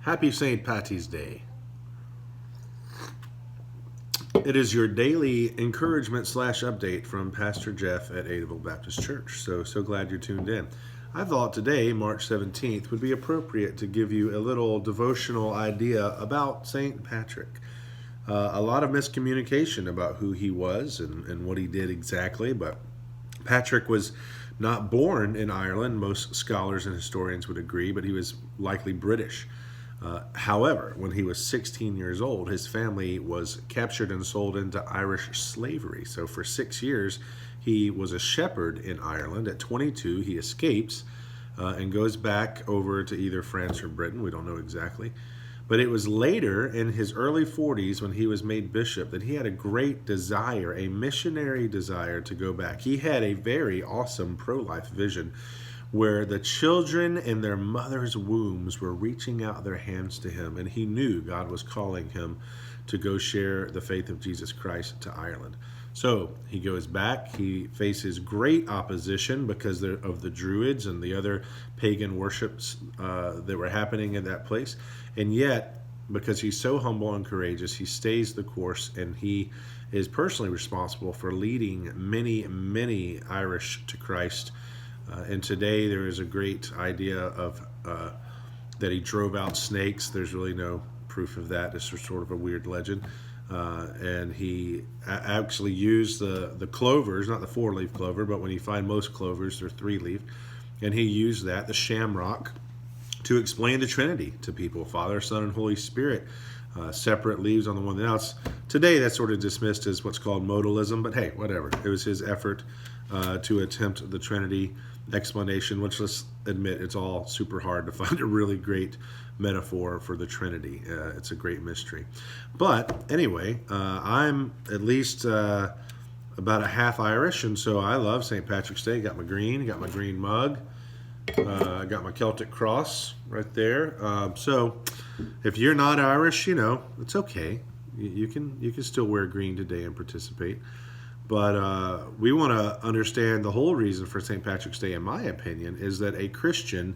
Happy St. Patty's Day. It is your daily encouragement / update from Pastor Jeff at Adaville Baptist Church. So glad you're tuned in. I thought today, March 17th, would be appropriate to give you a little devotional idea about St. Patrick. A lot of miscommunication about who he was and what he did exactly, but Patrick was not born in Ireland. Most scholars and historians would agree, but he was likely British. However, when he was 16 years old, his family was captured and sold into Irish slavery. So for 6 years, he was a shepherd in Ireland. At 22, he escapes and goes back over to either France or Britain. We don't know exactly. But it was later, in his early 40s, when he was made bishop, that he had a great desire, a missionary desire to go back. He had a very awesome pro-life vision where the children in their mother's wombs were reaching out their hands to him, and he knew God was calling him to go share the faith of Jesus Christ to Ireland. So he goes back. He faces great opposition because of the Druids and the other pagan worships that were happening in that place. And yet, because he's so humble and courageous, he stays the course, and he is personally responsible for leading many, many Irish to Christ. And today there is a great idea of that he drove out snakes. There's really no proof of that. It's sort of a weird legend. And he actually used the clovers, not the four-leaf clover, but when you find most clovers, they're three-leaf. And he used that, the shamrock, to explain the Trinity to people, Father, Son, and Holy Spirit. Separate leaves on the one. Now, today that's sort of dismissed as what's called modalism, but hey, whatever. It was his effort to attempt the Trinity explanation, which, let's admit, it's all super hard to find a really great metaphor for the Trinity. It's a great mystery. But anyway, I'm at least about a half Irish, and so I love St. Patrick's Day. Got my green mug. I got my Celtic cross right there. So if you're not Irish, it's okay. You can still wear green today and participate. But we want to understand the whole reason for St. Patrick's Day, in my opinion, is that a Christian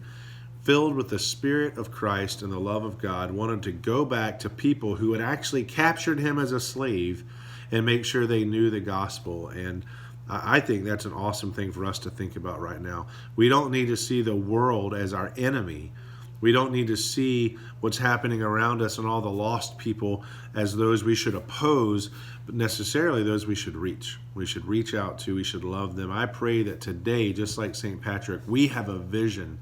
filled with the Spirit of Christ and the love of God wanted to go back to people who had actually captured him as a slave and make sure they knew the gospel. And I think that's an awesome thing for us to think about right now. We don't need to see the world as our enemy. We don't need to see what's happening around us and all the lost people as those we should oppose, but necessarily those we should reach. We should reach out to, we should love them. I pray that today, just like St. Patrick, we have a vision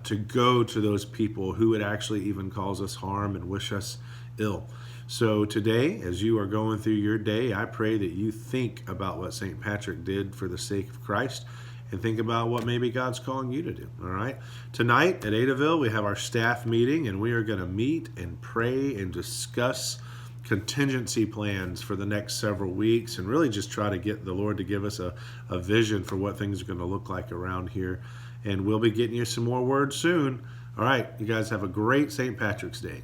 to go to those people who would actually even cause us harm and wish us ill. So today, as you are going through your day, I pray that you think about what St. Patrick did for the sake of Christ, and think about what maybe God's calling you to do, all right? Tonight at Adaville, we have our staff meeting, and we are going to meet and pray and discuss contingency plans for the next several weeks, and really just try to get the Lord to give us a vision for what things are going to look like around here. And we'll be getting you some more words soon. All right, you guys have a great St. Patrick's Day.